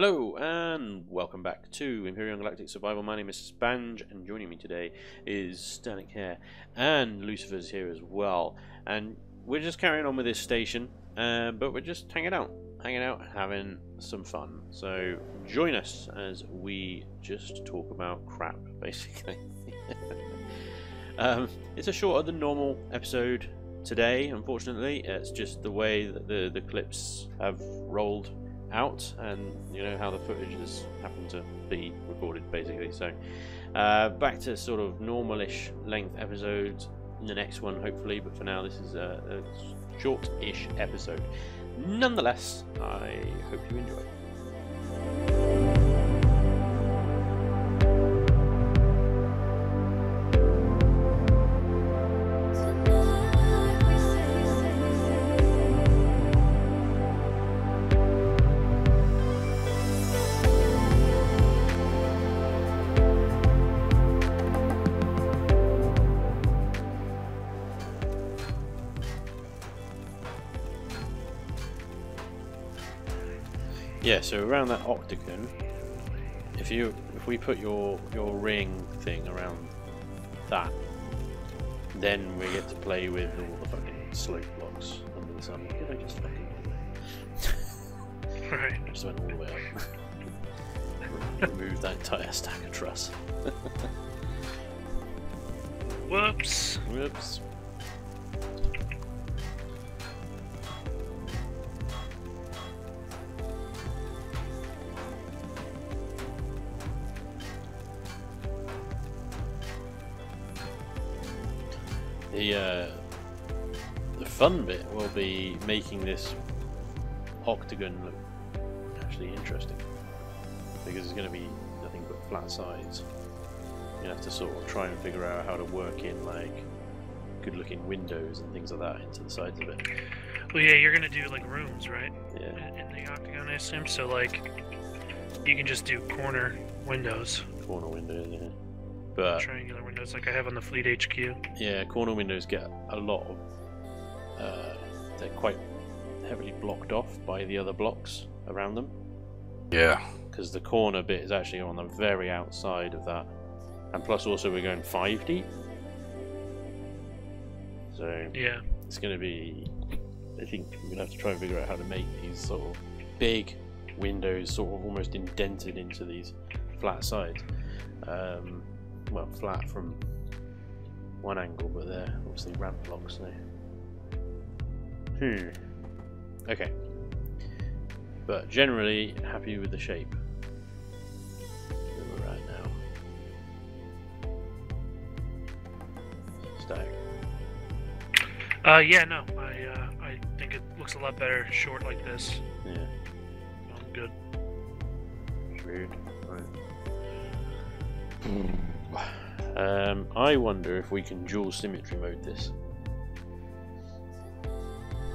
Hello and welcome back to Empyrion Galactic Survival. My name is Spanj and joining me today is Sterling here and Lucifer's here as well. And we're just carrying on with this station, but we're just hanging out and having some fun. So join us as we just talk about crap, basically. It's a shorter than normal episode today, unfortunately. It's just the way that the clips have rolled out, and you know how the footage has happened to be recorded, basically. So back to sort of normal-ish length episodes in the next one, hopefully, but for now this is a short-ish episode. Nonetheless, I hope you enjoy. Yeah, so around that octagon, if we put your ring thing around that, then we get to play with all the fucking slope blocks under the sun. What did I just fucking do? Right. I just went all the way up. Remove that entire stack of truss. Whoops. Whoops. The fun bit will be making this octagon look actually interesting, because it's going to be nothing but flat sides. You have to sort of try and figure out how to work in like good looking windows and things like that into the sides of it. Well, yeah, you're gonna do like rooms, right? Yeah. In the octagon, I assume. So like, you can just do corner windows. Corner windows, yeah. But Triangular windows, like I have on the Fleet HQ. yeah, corner windows get a lot of. They're quite heavily blocked off by the other blocks around them. Yeah. Because the corner bit is actually on the very outside of that, and plus also we're going 5 deep. So Yeah. it's going to be. I think we're going to have to try and figure out how to make these sort of big windows, sort of almost indented into these flat sides. Well, flat from one angle, but they're obviously ramp blocks now. Okay. But generally happy with the shape that we're at now. Stack. Yeah, no, I think it looks a lot better short like this. Yeah. I'm good. Rude. Right. I wonder if we can dual symmetry mode this.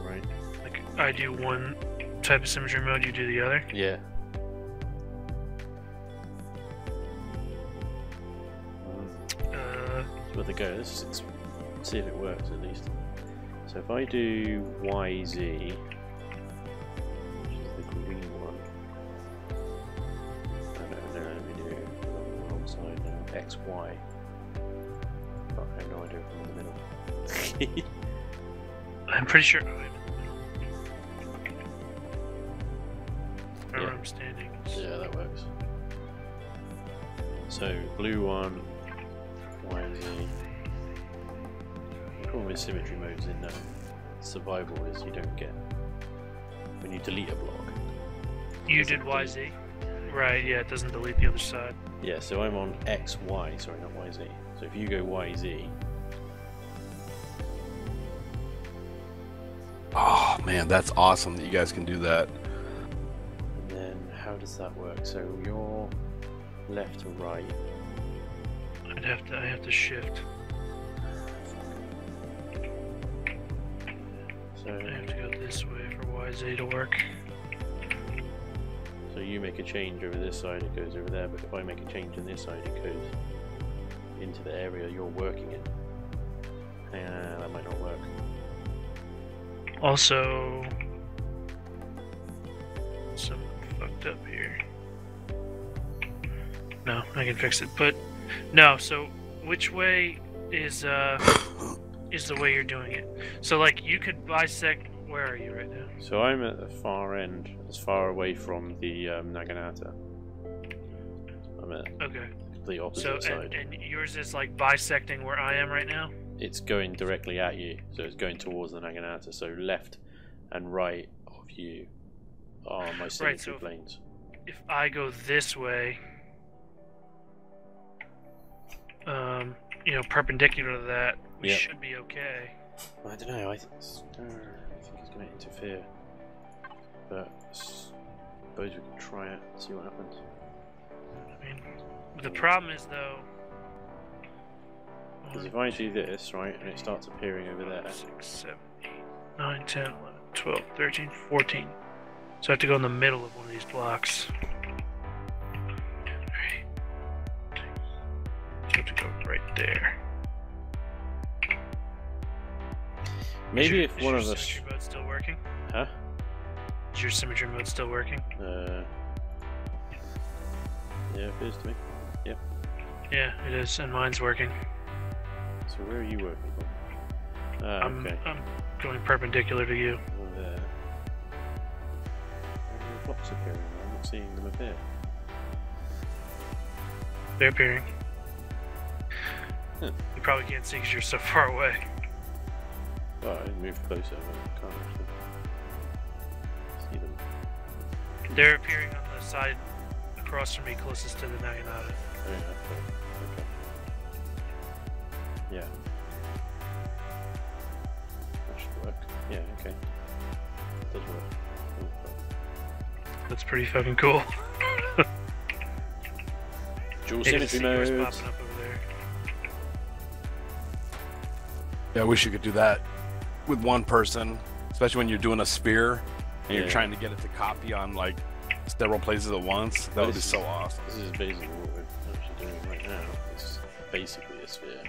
Right. Like I do one type of symmetry mode, you do the other. Yeah. It's worth a go. Let's see if it works at least. So if I do YZ, which is the green one. No, let me do it on the wrong side now. XY. Fuck, I have no idea if I'm in the middle. I'm pretty sure. Oh, I'm in the middle. Where Yeah. I'm standing. Yeah, that works. So blue one, YZ. The problem with symmetry modes in survival is you don't get, when you delete a block. You did YZ. Right, yeah, it doesn't delete the other side. Yeah, so I'm on XY, sorry, not YZ. So if you go YZ, Oh man, that's awesome that you guys can do that. and then how does that work? So you're left to right. I have to shift. So, I have to go this way for YZ to work. so you make a change over this side, it goes over there. But if I make a change on this side, it goes into the area you're working in. That might not work. Also, something fucked up here. No, I can fix it. But no. So which way is the way you're doing it? So like you could bisect. Where are you right now? So I'm at the far end, as far away from the Naginata. I'm at Okay. the opposite side. And yours is like bisecting where I am right now? It's going directly at you, so it's going towards the Naginata. So left and right of you are my symmetry planes. If I go this way, you know, perpendicular to that, we should be okay. I don't know. I think it's going to interfere, but I suppose we can try it. See what happens. I mean, the problem is though. Because if I do this, right, and it starts appearing over there. 6, 7, 8, 9, 10, 11, 12, 13, 14. So I have to go in the middle of one of these blocks. Right. So I have to go right there. Maybe if one of us. Is your symmetry mode still working? Huh? Is your symmetry mode still working? Yeah, it appears to me. Yep. Yeah, it is, and mine's working. So where are you working from? Okay. I'm going perpendicular to you. Over there. Where are the blocks appearing? I'm not seeing them appear. They're appearing. Huh. You probably can't see because you're so far away. Oh, I moved closer, but I can't actually see them. They're appearing on the side across from me, closest to the Naginata. Oh yeah, okay. Yeah. That should work. Yeah, okay. It does work. That's pretty fucking cool. Dual You can symmetry see yours mode. popping up over there. Yeah, I wish you could do that with one person, especially when you're doing a spear and you're trying to get it to copy on like several places at once. That would be so awesome. This is basically what we're actually doing right now. It's basically a sphere.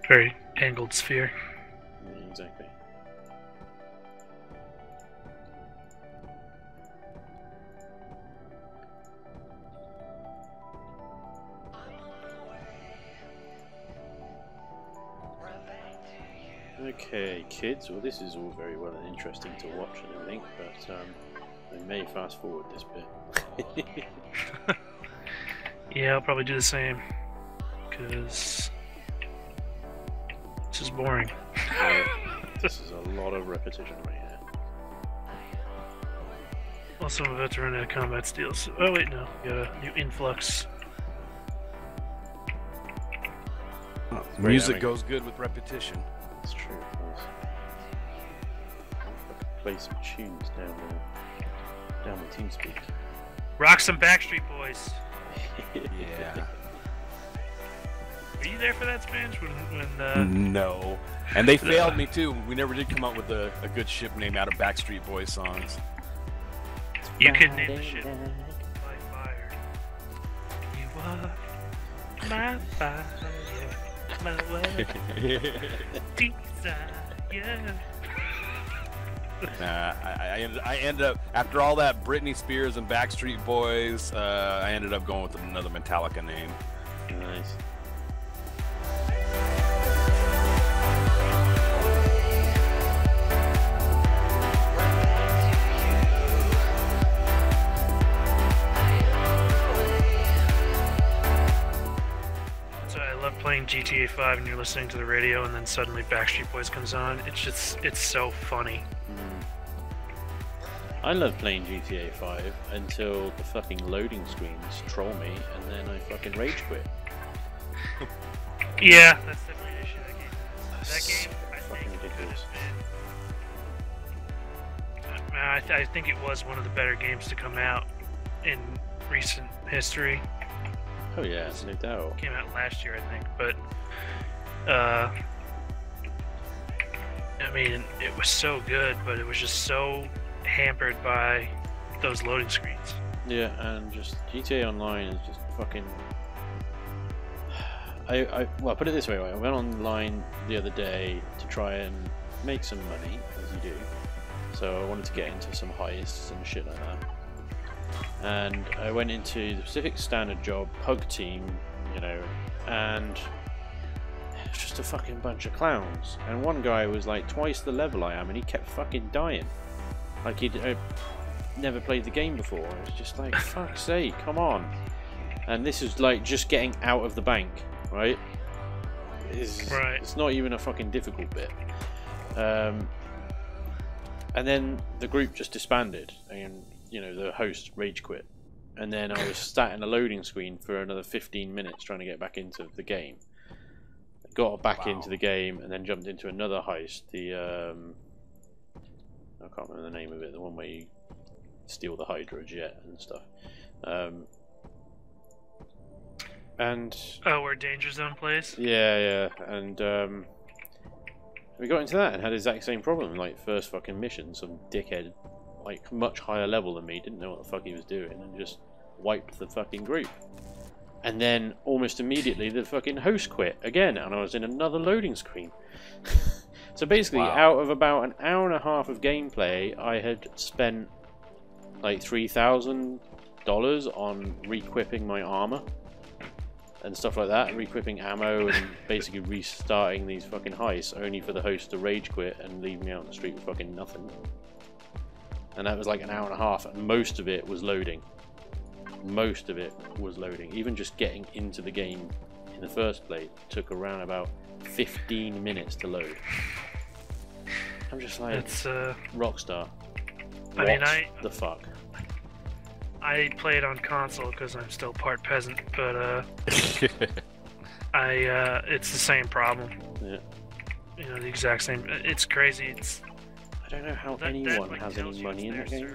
Very angled sphere. Yeah, exactly. Okay, kids. Well, this is all very well and interesting to watch and everything, but I may fast forward this bit. Yeah, I'll probably do the same. Because this is boring. This is a lot of repetition right here. Also, I'm about to run out of combat steels. Oh wait, no. We got a new influx. Oh, music goes good with repetition. That's true, of course. I could play some tunes down the TeamSpeak. Rock some Backstreet Boys. Yeah. Were you there for that, Spanj? When No. And they failed me too. We never did come up with a good ship name out of Backstreet Boys songs. you could name the ship My Fire. You are my fire, my way, desire. I ended up, after all that Britney Spears and Backstreet Boys, I ended up going with another Metallica name. Nice. So I love playing GTA 5 and you're listening to the radio and then suddenly Backstreet Boys comes on. It's so funny. I love playing GTA 5 until the fucking loading screens troll me, and then I fucking rage quit. Yeah, that's definitely an issue that game. I Fucking think ridiculous. I think it was one of the better games to come out in recent history. Oh yeah, no doubt. Came out last year, I think, but I mean, it was so good, but it was just so hampered by those loading screens. Yeah, and just GTA Online is just fucking. Well, put it this way, I went online the other day to try and make some money, as you do. So I wanted to get into some heists and shit like that. and I went into the Pacific Standard job, Pug team, you know, and it was just a fucking bunch of clowns. And one guy was like twice the level I am, and he kept fucking dying. Like he'd never played the game before. It was just like, fuck's sake, come on. And this is like just getting out of the bank, right? It's not even a fucking difficult bit. And then the group just disbanded, and you know, the host rage quit. And then I was sat in a loading screen for another 15 minutes trying to get back into the game. Got back into the game and then jumped into another heist. The I can't remember the name of it. The one where you steal the Hydra jet and stuff. And where Danger Zone plays? Yeah, and we got into that and had the exact same problem. Like, first fucking mission, some dickhead, like much higher level than me, didn't know what the fuck he was doing, and just wiped the fucking group. And then almost immediately the fucking host quit again, and I was in another loading screen. So basically, out of about an hour and a half of gameplay, I had spent like $3,000 on re-equipping my armor and stuff like that, and re-equipping ammo, and basically restarting these fucking heists, only for the host to rage quit and leave me out on the street with fucking nothing. And that was like an hour and a half, and most of it was loading. Most of it was loading. Even just getting into the game in the first place took around about 15 minutes to load. I'm just like, it's Rockstar. I mean, the fuck? I play it on console because I'm still part peasant, but it's the same problem. Yeah. You know, the exact same. It's crazy. I don't know how anyone has any money in that game.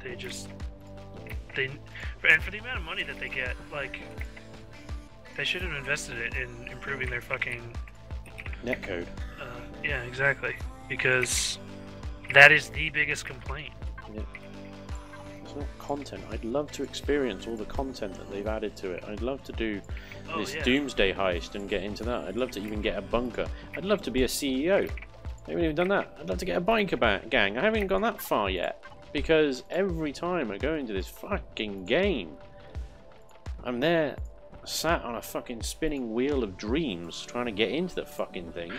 Servers. Like, and for the amount of money that they get, like, they should have invested it in improving their fucking netcode. Yeah, exactly. Because that is the biggest complaint. Yeah. It's not content. I'd love to experience all the content that they've added to it. I'd love to do this Doomsday heist and get into that. I'd love to even get a bunker. I'd love to be a CEO. I haven't even done that. I'd love to get a biker gang. I haven't gone that far yet. Because every time I go into this fucking game, I'm there sat on a fucking spinning wheel of dreams trying to get into the fucking thing.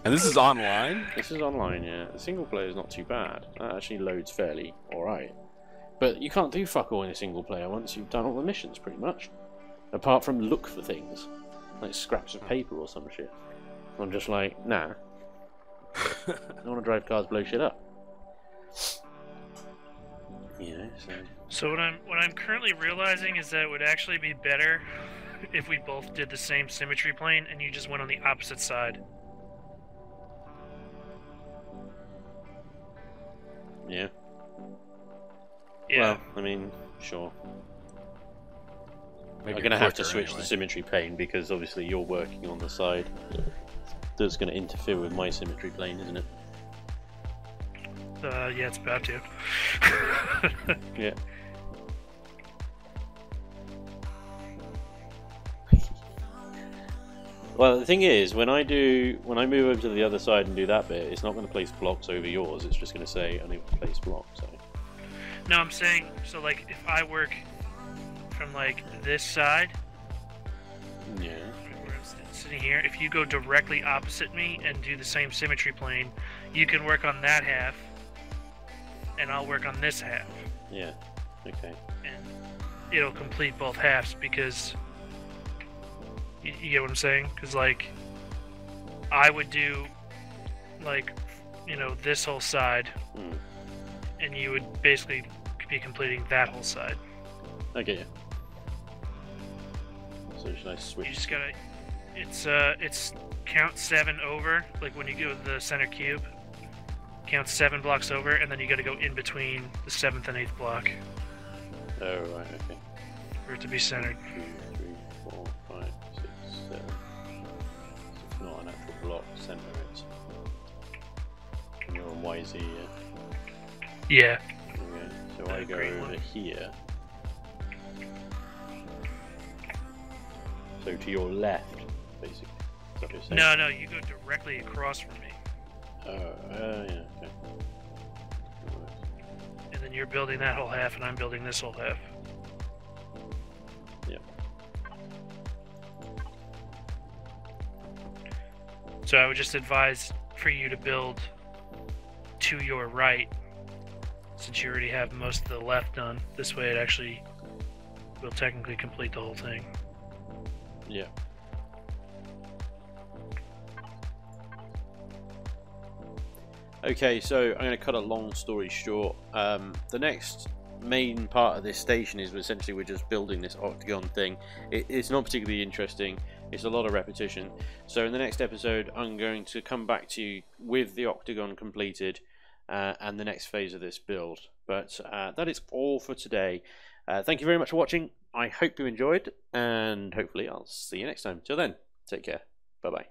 And this is online? This is online, yeah. The single player is not too bad. That actually loads fairly alright. But you can't do fuck all in a single player once you've done all the missions, pretty much. Apart from look for things. Like scraps of paper or some shit. I'm just like, nah. I don't want to drive cars, blow shit up. You know, so what I'm currently realizing is that it would actually be better if we both did the same symmetry plane and you just went on the opposite side. Yeah. Yeah. Well, I mean, sure. Maybe I'm gonna have to switch the symmetry plane because obviously you're working on the side that's gonna interfere with my symmetry plane, isn't it? Yeah, it's about to. Yeah. Well, the thing is, when I move over to the other side and do that bit, it's not going to place blocks over yours. It's just going to say only place blocks. So. No, I'm saying, so like if I work from like this side, yeah, where I'm sitting here, if you go directly opposite me and do the same symmetry plane, you can work on that half. And I'll work on this half. Yeah, okay. And it'll complete both halves because... You get what I'm saying? Because, like, I would do, like, you know, this whole side. And you would basically be completing that whole side. I get you. So should I switch? You just gotta... It's count 7 over, like when you go to the center cube. Count 7 blocks over, and then you got to go in between the 7th and 8th block. Oh, right, okay. For it to be centered. 2, 3, 4, 5, 6, 7. It's not an actual block, center it. And you're on YZ, yeah? Yeah. Okay, so I go over here. So to your left, basically. Is that what you're saying? No, you go directly across from me. Oh, yeah, okay. And and you're building that whole half, and I'm building this whole half. Yeah. So I would just advise for you to build to your right, since you already have most of the left done. This way it actually will technically complete the whole thing. Yeah. Okay, so I'm going to cut a long story short. The next main part of this station is essentially we're just building this octagon thing. It's not particularly interesting. It's a lot of repetition. So in the next episode, I'm going to come back to you with the octagon completed and the next phase of this build. But that is all for today. Thank you very much for watching. I hope you enjoyed, and hopefully I'll see you next time. Till then, take care. Bye-bye.